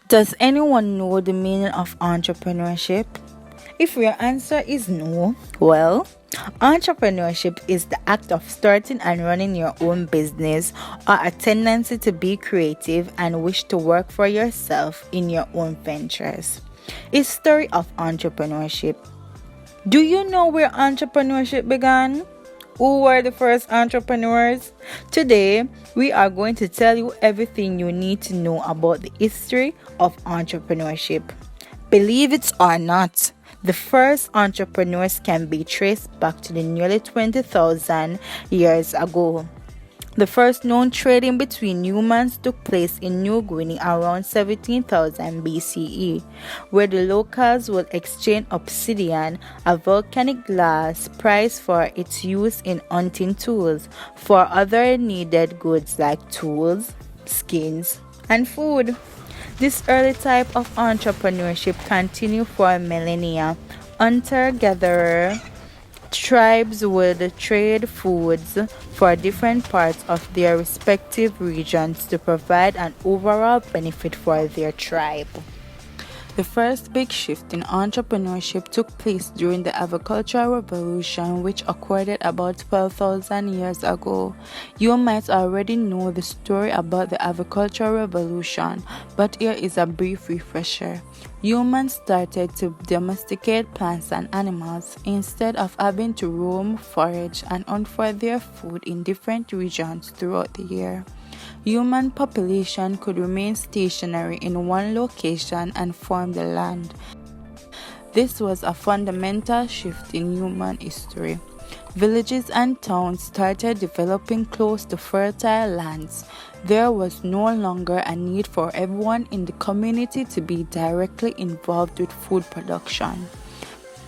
Does anyone know the meaning of entrepreneurship? If your answer is no, well, entrepreneurship is the act of starting and running your own business or a tendency to be creative and wish to work for yourself in your own ventures. History of entrepreneurship. Do you know where entrepreneurship began? Who were the first entrepreneurs? Today, we are going to tell you everything you need to know about the history of entrepreneurship. Believe it or not, the first entrepreneurs can be traced back to the nearly 20,000 years ago. The first known trading between humans took place in New Guinea around 17,000 BCE, where the locals would exchange obsidian, a volcanic glass prized for its use in hunting tools, for other needed goods like tools, skins, and food. This early type of entrepreneurship continued for millennia. Hunter-gatherer tribes would trade foods for different parts of their respective regions to provide an overall benefit for their tribe. The first big shift in entrepreneurship took place during the agricultural revolution, which occurred about 12,000 years ago. You might already know the story about the agricultural revolution, but here is a brief refresher. Humans started to domesticate plants and animals instead of having to roam, forage, and hunt for their food in different regions throughout the year. Human population could remain stationary in one location and farm the land. This was a fundamental shift in human history. Villages and towns started developing close to fertile lands. There was no longer a need for everyone in the community to be directly involved with food production.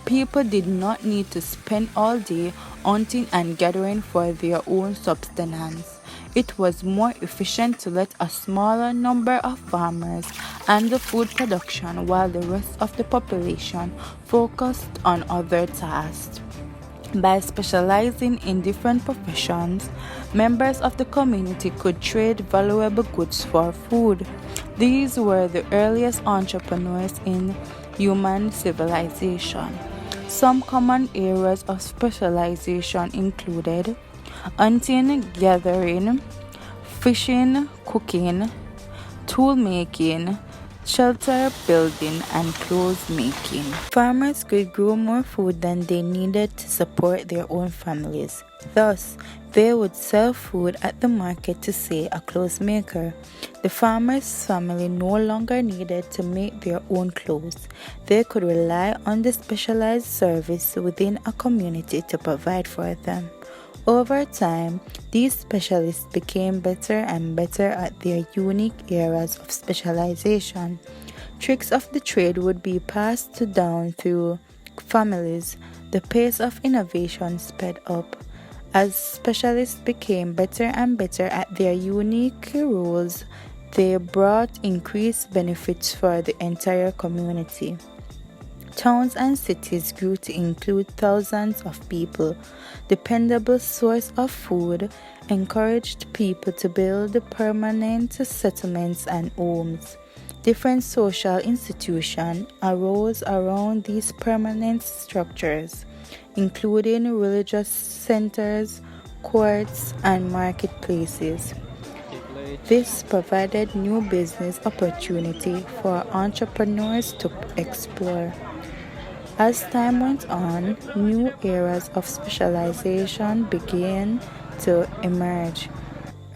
People did not need to spend all day hunting and gathering for their own sustenance. It was more efficient to let a smaller number of farmers handle food production while the rest of the population focused on other tasks. By specializing in different professions, members of the community could trade valuable goods for food. These were the earliest entrepreneurs in human civilization. Some common areas of specialization included hunting, gathering, fishing, cooking, tool making, shelter building, and clothes making. Farmers could grow more food than they needed to support their own families. Thus, they would sell food at the market to, say, a clothes maker. The farmer's family no longer needed to make their own clothes. They could rely on the specialized service within a community to provide for them. Over time, these specialists became better and better at their unique areas of specialization. Tricks of the trade would be passed down through families. The pace of innovation sped up. As specialists became better and better at their unique roles, they brought increased benefits for the entire community. Towns and cities grew to include thousands of people. Dependable source of food encouraged people to build permanent settlements and homes. Different social institutions arose around these permanent structures, including religious centers, courts, and marketplaces. This provided new business opportunity for entrepreneurs to explore. As time went on, new areas of specialization began to emerge.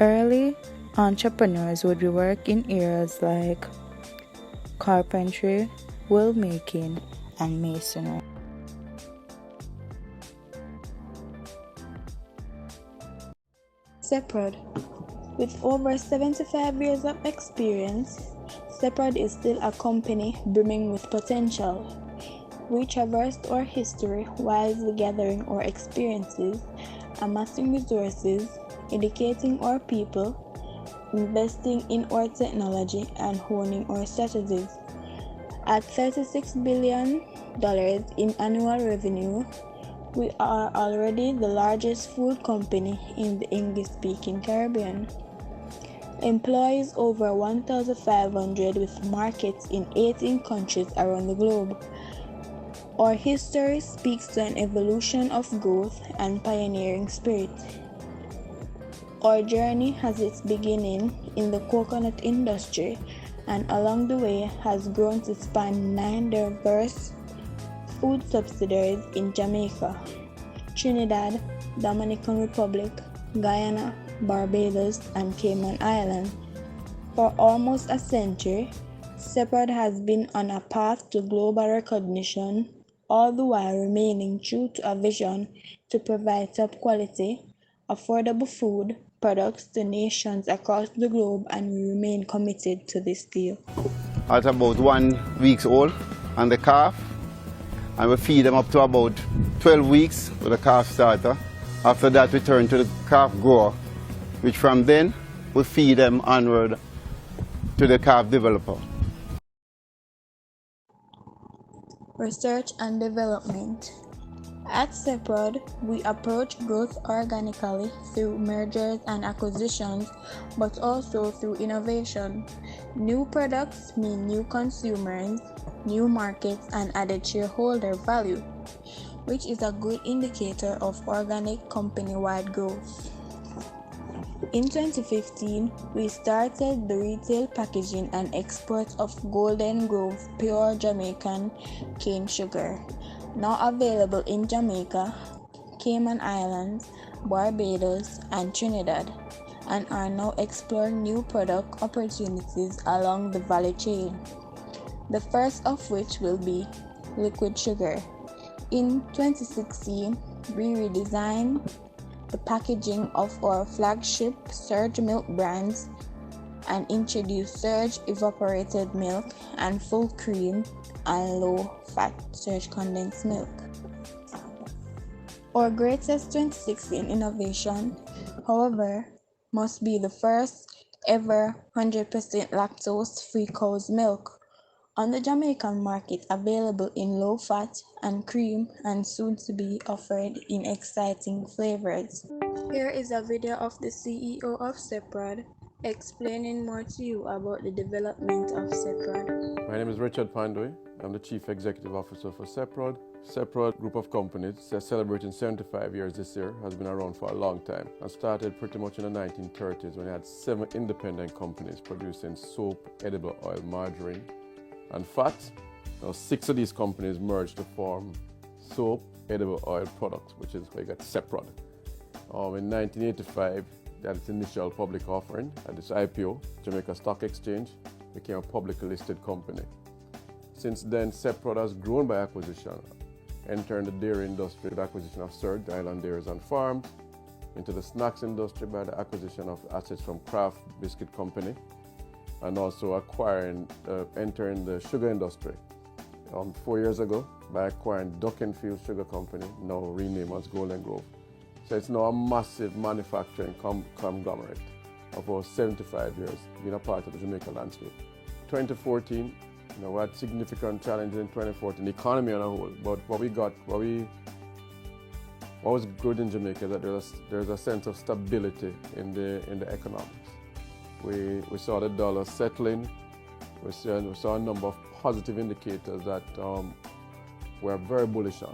Early entrepreneurs would work in areas like carpentry, wool making, and masonry. Seprod. With over 75 years of experience, Seprod is still a company brimming with potential. We traversed our history wisely, gathering our experiences, amassing resources, educating our people, investing in our technology, and honing our strategies. At $36 billion in annual revenue, we are already the largest food company in the English-speaking Caribbean. employs over 1,500 with markets in 18 countries around the globe. Our history speaks to an evolution of growth and pioneering spirit. Our journey has its beginning in the coconut industry and along the way has grown to span 9 diverse food subsidiaries in Jamaica, Trinidad, Dominican Republic, Guyana, Barbados, and Cayman Islands. For almost a century, Seprod has been on a path to global recognition, all the while remaining true to a vision to provide top quality, affordable food products to nations across the globe, and we remain committed to this deal. At about 1 week old, and the calf, and we feed them up to about 12 weeks with a calf starter. After that, we turn to the calf grower, which from then we feed them onward to the calf developer. Research and development. At Seprod, we approach growth organically through mergers and acquisitions, but also through innovation. New products mean new consumers, new markets, and added shareholder value, which is a good indicator of organic company-wide growth. In 2015, we started the retail packaging and export of Golden Grove pure Jamaican cane sugar, now available in Jamaica, Cayman Islands, Barbados, and Trinidad, and are now exploring new product opportunities along the value chain, the first of which will be liquid sugar. In 2016, we redesigned the packaging of our flagship Surge milk brands and introduced Surge evaporated milk and full cream and low-fat Surge condensed milk. Our greatest 2016 innovation, however, must be the first ever 100% lactose-free cow's milk on the Jamaican market, available in low-fat and cream and soon to be offered in exciting flavors. Here is a video of the CEO of Seprod explaining more to you about the development of Seprod. My name is Richard Pandui. I'm the Chief Executive Officer for Seprod. Seprod Group of Companies, celebrating 75 years this year, has been around for a long time and started pretty much in the 1930s when we had 7 independent companies producing soap, edible oil, margarine, and fat. Now 6 of these companies merged to form soap, edible oil products, which is where you got Seprod. In 1985, that its initial public offering at its IPO, Jamaica Stock Exchange, became a publicly listed company. Since then, Seprod has grown by acquisition, entering the dairy industry with the acquisition of Surge Island Dairies and Farms, into the snacks industry by the acquisition of assets from Kraft Biscuit Company, and also entering the sugar industry 4 years ago by acquiring Duckenfield Sugar Company, now renamed as Golden Grove. So it's now a massive manufacturing conglomerate of over 75 years, being a part of the Jamaica landscape. 2014, we had significant challenges in 2014, the economy on a whole, but what was good in Jamaica is that there's a sense of stability in the economics. We saw the dollar settling. We saw a number of positive indicators that we're very bullish on.